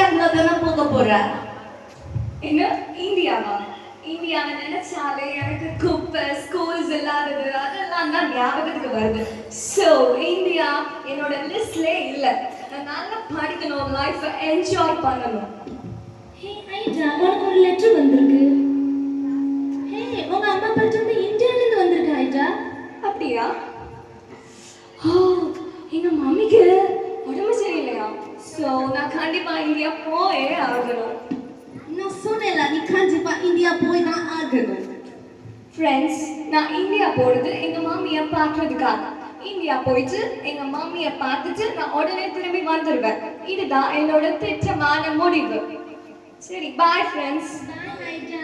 இருந்தா தானே போக போற. என்ன இந்தியாவா? இந்தியாவை நினைச்சாலே எனக்கு குப்பை ஸ்கூல்ஸ் இல்லாதது அதெல்லாம் தான் ஞாபகத்துக்கு வருது. ஸோ இந்தியா என்னோட லிஸ்ட்லே இல்லை. நான் நல்லா படிக்கணும், லைஃப்பை என்ஜாய் பண்ணணும். ஹே ஐடா, உனக்கு ஒரு லெட்டர் வந்திருக்கு. ஹே, உங்க அம்மா பட்டு இந்தியால இருந்து வந்திருக்கு ஐடா. அப்படியா? ஓ, எங்க மம்மிக்கு உடம்பு சரியில்லையா? ஸோ நான் கண்டிப்பா இந்தியா போயே ஆகணும். நான் சொன்னேன்ல, நீ கண்டிப்பா இந்தியா போய் தான் ஆகணும். ஃப்ரெண்ட்ஸ், நான் இந்தியா போறது எங்க மாமியை பார்க்கறதுக்காக. இந்தியா போயிட்டு எங்க மாமியை பார்த்துட்டு நான் உடனே திரும்பி வந்துடுவேன். இதுதான் என்னோட திட்டமான முடிவு. சரி, பாய் ஃப்ரெண்ட்ஸ். பாய் ஐடா.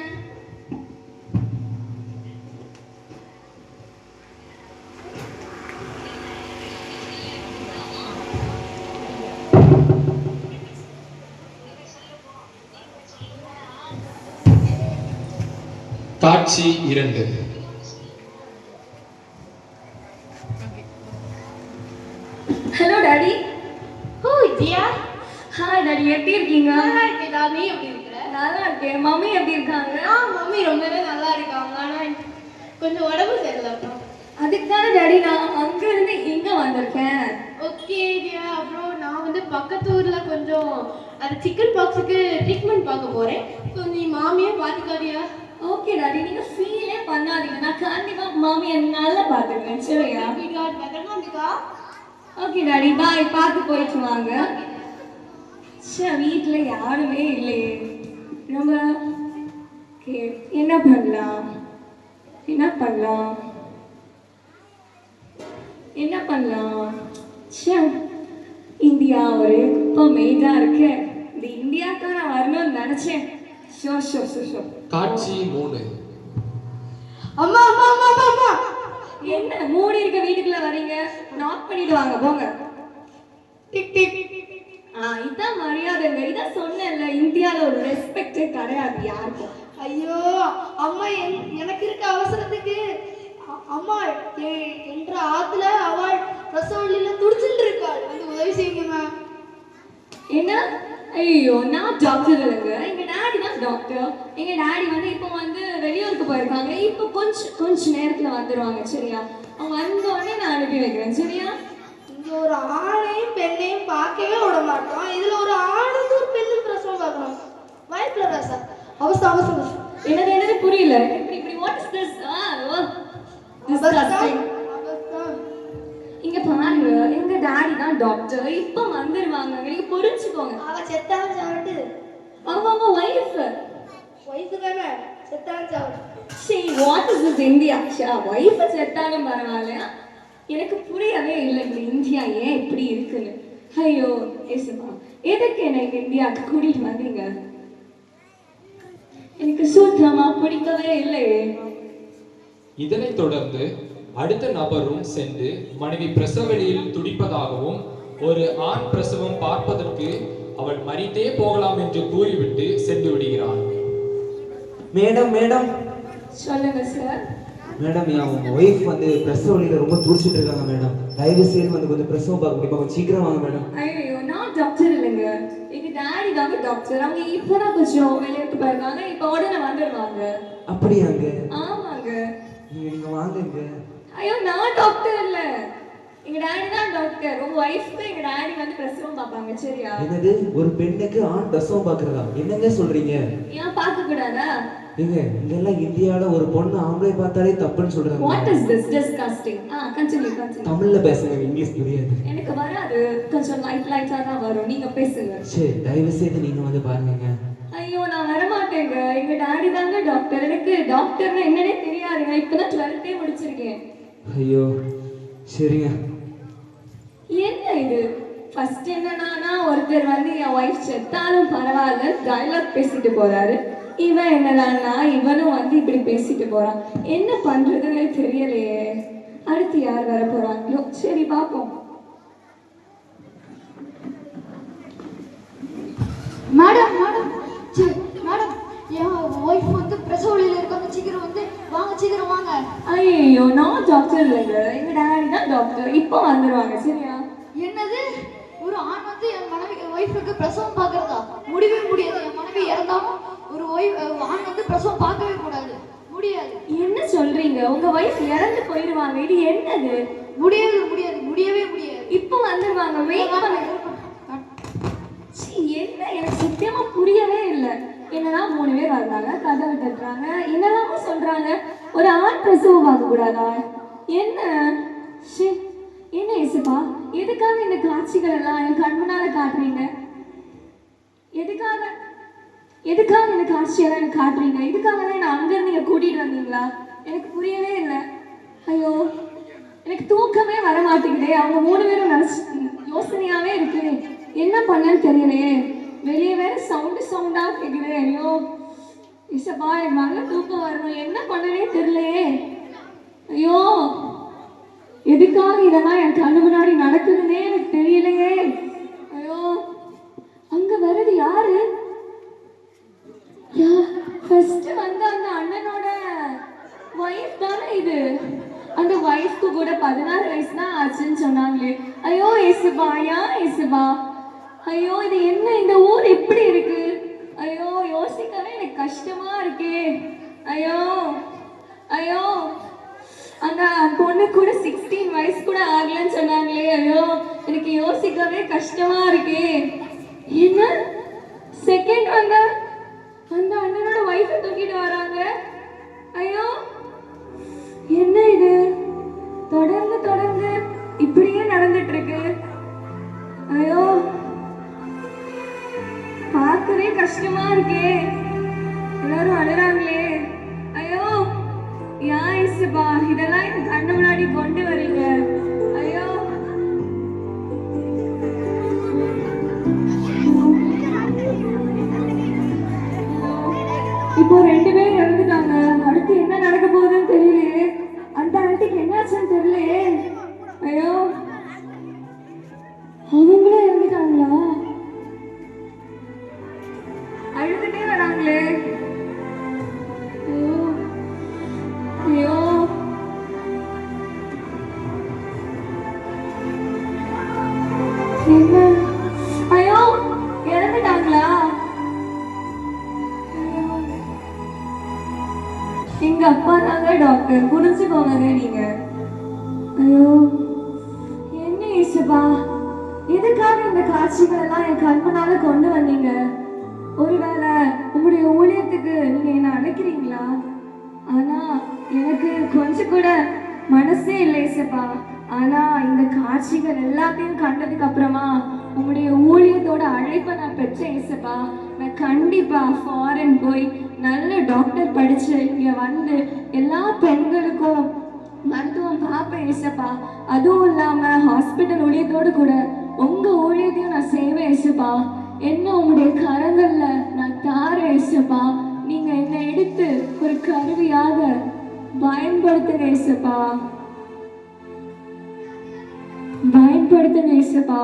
காட்சி 2. Hello daddy. ஓ தியா. ஹாய் டாடி, எப்படி இருக்கீங்க? நல்லா இருக்கேடா, நீ எப்படி இருக்க? நல்லா இருக்கேன். மம்மி எப்படி இருக்காங்க? மம்மி ரொம்பவே நல்லா இருக்காங்க. ஆனா கொஞ்சம் உடம்பு சரியில்லை. அதுக்கு தானே டாடி நான் அங்க இருந்து இங்க வந்திருக்கேன். ஓகே தியா. அப்புறம் நான் வந்து பக்கத்து ஊர்ல கொஞ்சம் அது சிக்கன் பாக்ஸுக்கு ட்ரீட்மெண்ட் பார்க்க போறேன். ஸோ நீ மாமியே பார்த்துக்காடியா? ஓகே டாடி, நீங்க ஃபீலே பண்ணாதீங்க. நான் கண்டிப்பா மாமியை நல்லா பார்த்துக்கிறேன். சரியா? ஓகே டாடி, பாய். பார்த்து போயிட்டு வாங்க. வீட்டுல யாருமே இல்லையே. நம்ம என்ன பண்ணலாம் என்ன பண்ணலாம் என்ன பண்ணலாம்? இந்தியா ஒரு குப்பமே தான் இருக்கு. இந்த இந்தியாவுக்கு நான் வரணும்னு நினைச்சேன். காட்சி 3. அம்மா அம்மா அம்மா அம்மா அம்மா. என்ன மூடி இருக்க வீட்டுக்குள்ள வரீங்க? நாக் பண்ணிட்டு வாங்க, போங்க. டிக் டிக். இதான் மரியாதைங்க. இதான் சொன்னேன்ல, இந்தியால ஒரு ரெஸ்பெக்டே கிடையாது யாருக்கும். ஐயோ அம்மா, எனக்கு இருக்க அவசரத்துக்கு அம்மா என்ற ஆத்துல அவள் ரசவள்ளியில துடிச்சுட்டு இருக்காள். வந்து உதவி செய்யுங்கம்மா. என்ன? ஐயோ, நான் டாக்டர் இல்லைங்க. எங்க டாடி தான் டாக்டர். எங்க டாடி வந்து இப்போ வந்து வெளியூருக்கு போயிருக்காங்க. இப்போ கொஞ்ச நேரத்துல வந்துடுவாங்க. சரியா? அவங்க வந்த உடனே நான் அனுப்பி வைக்கிறேன். சரியா? இங்க ஒரு ஆணையும் பெண்ணையும் பார்க்கவே விட மாட்டோம். இதுல ஒரு ஆணுக்கு ஒரு பெண்ணு பிரசவம் பார்க்கணும். வாய்ப்புல ராசா. அவசரம் அவசரம். என்னது புரியல. இப்படி வாட் இஸ் திஸ்? டிஸ்கஸ்டிங். இங்க பாருங்க, எங்க டாடி தான் டாக்டர். இப்போ வந்துருவாங்க. நீங்க புரிஞ்சுக்கோங்க. அவ செத்தாலும் சாப்பிட்டு அவங்க வைஃப் தானே செத்தாலும் சாப்பிட்டு. சரி, what is this India? Wife செத்தாலும் பரவாயில்ல. எனக்கு புரியவே இல்லை இந்த இந்தியா ஏன் இப்படி இருக்குன்னு. ஐயோ ஏசுமா, எதுக்கு என்னை இந்தியாவுக்கு கூட்டிட்டு வந்தீங்க? எனக்கு சுத்தமா பிடிக்கவே இல்லையே. இதனைத் தொடர்ந்து அடுத்த நபரும் சென்று மனைவி பிரசவலியில் துடிப்பதாகவும் ஒரு ஆண் பிரசவம் பார்ப்பதற்கு அவள் மறித்தே போகலாம் என்று கூறிவிட்டு சென்று விடுகிறாள். Madam madam. சொல்லுங்க சார். மேடம், உங்க ஒய்ஃப் வந்து பிரசவலியில ரொம்ப துடிச்சிட்டு இருக்காங்க மேடம். தயவு செய்து வந்து கொஞ்சம் பிரசவம் பார்க்க முடியுமா? கொஞ்சம் சீக்கிரம் வாங்க மேடம். ஐயோ, நான் டாக்டர் இல்லைங்க. எங்க டாடி தாங்க டாக்டர். அவங்க இப்பதான் கொஞ்சம் வெளியிட்டு போயிருக்காங்க. இப்போ உடனே வந்துடுவாங்க. அப்படியாங்க? ஆமாங்க. நீங்க வாங்க. ஐயோ, நான் டாக்டர் இல்ல. எங்க டாடி தான் டாக்டர். உங்க ஒய்ஃப்க்கு எங்க டாடி வந்து பிரசவம் பார்ப்பாங்க. சரியா? என்னது? ஒரு பெண்ணுக்கு ஆண் பிரசவம் பார்க்கறதா? என்னங்க சொல்றீங்க? ஏன் பார்க்க கூடாதா? ஏங்க, இங்கெல்லாம் இந்தியால ஒரு பொண்ணு ஆம்பளை பார்த்தாலே தப்புன்னு சொல்றாங்க. What is this disgusting? continue. தமிழ்ல பேசுங்க, இங்கிலீஷ் புரியாது. எனக்கு வராது. கொஞ்சம் லைட்டா தான் வரும். நீங்க பேசுங்க. சரி, தயவு செய்து நீங்க வந்து பாருங்க. ஐயோ, நான் வர மாட்டேங்க. எங்க டாடி தாங்க டாக்டர். எனக்கு டாக்டர்னா என்னன்னே தெரியாதுங்க. இப்பதான் 12th முடிச்சிருக்கேன். ஐயோ, சரிங்க. என்ன இது? ஃபர்ஸ்ட் என்னன்னா, ஒருத்தர் வந்து என் ஒய்ஃப் செத்தாலும் பரவாயில்ல டயலாக் பேசிட்டு போறாரு. இவன் என்னடான்னா இவனும் வந்து இப்படி பேசிட்டு போறான். என்ன பண்றதுன்னு தெரியலையே. அடுத்து யார் வர போறாங்களோ? சரி, பார்ப்போம். மேடம் மேடம் மேடம், என் ஒய்ஃப் வந்து பிரசவலியில இருக்காங்க. சீக்கிரம் வந்து வாங்க, சீக்கிரம் வாங்க. ஐயோ, நான் டாக்டர் இல்லைங்க. எங்க டாடி தான் டாக்டர். இப்போ வந்துருவாங்க. சரியா? என்னது? ஒரு ஆண் வந்து என் மனைவி ஒய்ஃபுக்கு பிரசவம் பார்க்கறதா முடியவே முடியாது. என் மனைவி இறந்தாலும் ஒரு ஆண் வந்து பிரசவம் பார்க்கவே கூடாது, முடியாது. என்ன சொல்றீங்க? உங்க வைஃப் இறந்து போயிடுவாங்க, இது என்னது? முடியாது முடியாது முடியவே முடியாது. இப்போ வந்துருவாங்க, வெயிட் பண்ணுங்க. சீ, என்ன எனக்கு சத்தியமா புரியவே இல்லை. என்னன்னா 3 பேர் வந்தாங்க, கதவை தட்டுறாங்க, என்னெல்லாமோ சொல்றாங்க. ஒரு ஆண் பிரசவம் பார்க்க கூடாதா? என்ன ஷே, என்ன இயேசுப்பா, எதுக்காக இந்த காட்சிகள் எல்லாம் என் கண் முன்னால காட்டுறீங்க? எதுக்காக எதுக்காக இந்த காட்சியெல்லாம் எனக்கு காட்டுறீங்க? இதுக்காக தான் என்ன அங்கிருந்து நீங்க கூட்டிட்டு வந்தீங்களா? எனக்கு புரியவே இல்லை. ஐயோ, எனக்கு தூக்கமே வர மாட்டேங்குதே. அவங்க 3 பேரும் யோசனையாவே இருக்கு. என்ன பண்ணன்னு தெரியலையே. வெளியே வேற சவுண்டா கேக்குது. ஐயோ இசப்பா, எனக்கு நல்ல தூக்கம் வரணும். என்ன பண்ணனே தெரியலையே. ஐயோ, எதுக்காக இதெல்லாம் என் கண்ணு முன்னாடி நடக்குதுன்னே எனக்கு தெரியலையே. ஐயோ, அங்க வர்றது யாரு? ஃபர்ஸ்ட் வந்து அந்த அண்ணனோட வைஃப் தானே இது. அந்த வைஃப்க்கு கூட 16 வயசு தான் ஆச்சுன்னு சொன்னாங்களே. ஐயோ இயேசுப்பா, இயேசுப்பா, ஐயோ இது என்ன, இந்த ஊர் எப்படி இருக்கு? ஐயோ, யோசிக்கவே எனக்கு கஷ்டமா இருக்கே. ஐயோ ஐயோ, அந்த பொண்ணு கூட 16 வயசு கூட ஆகலன்னு சொன்னாங்களே. ஐயோ, எனக்கு யோசிக்கவே கஷ்டமா இருக்கே. என்ன செகண்ட் வந்த அந்த அண்ணனோட வைஃபை தூக்கிட்டு வராங்க. ஐயோ, என்ன இது? தொடர்ந்து இப்படியே நடந்துட்டு இருக்கு. ஐயோ, பார்க்கவே கஷ்டமா இருக்கே. எல்லாரும் அழுறாங்களே. ஐயோ, இயேசுப்பா, இதெல்லாம் என் கண்ணு முன்னாடி கொண்டு வரீங்க. ஐயோ, இப்போ 2 பேர் இறந்துட்டாங்க. அடுத்து என்ன நடக்க போகுதுன்னு தெரியலையே. அந்த ஆண்டிக்கு என்னாச்சுன்னு தெரியலையே. ஐயோ, அவங்களும் இறந்துட்டாங்களா? அழுதுட்டே வராங்களே. ஐயோ ஐயோ, என்ன? ஐயோ, இறந்துட்டாங்களா? எங்க அப்பா தாங்க டாக்டர், புரிஞ்சுக்கோங்க நீங்க. ஐயோ, என்ன இயேசுப்பா, எதுக்காக இந்த காட்சிகள் எல்லாம் என் கண்முன்னால கொண்டு வந்தீங்க? ஒருவேளை உங்களுடைய ஊழியத்துக்கு நீங்க என்ன அழைக்கிறீங்களா? ஆனா எனக்கு கொஞ்சம் கூட மனசே இல்லை இயேசுப்பா. ஆனா இந்த காட்சிகள் எல்லாத்தையும் கண்டதுக்கு அப்புறமா உங்களுடைய ஊழியத்தோட அழைப்பை நான் பெற்றேன் இயேசுப்பா. நான் கண்டிப்பா ஃபாரின் போய் நல்ல டாக்டர் படிச்சு இங்க வந்து எல்லா பெண்களுக்கும் மருத்துவம் பார்ப்பேன் இயேசுப்பா. அதுவும் இல்லாம ஹாஸ்பிட்டல் ஊழியத்தோடு கூட உங்க ஊழியத்தையும் நான் செய்வேன் இயேசுப்பா. என்ன உங்களுடைய கரங்கள்ல நான் தாரேன் இயேசுப்பா. நீங்க என்னை எடுத்து ஒரு கருவியாக பயன்படுத்துங்க இயேசுப்பா, பயன்படுத்துங்க இயேசுப்பா.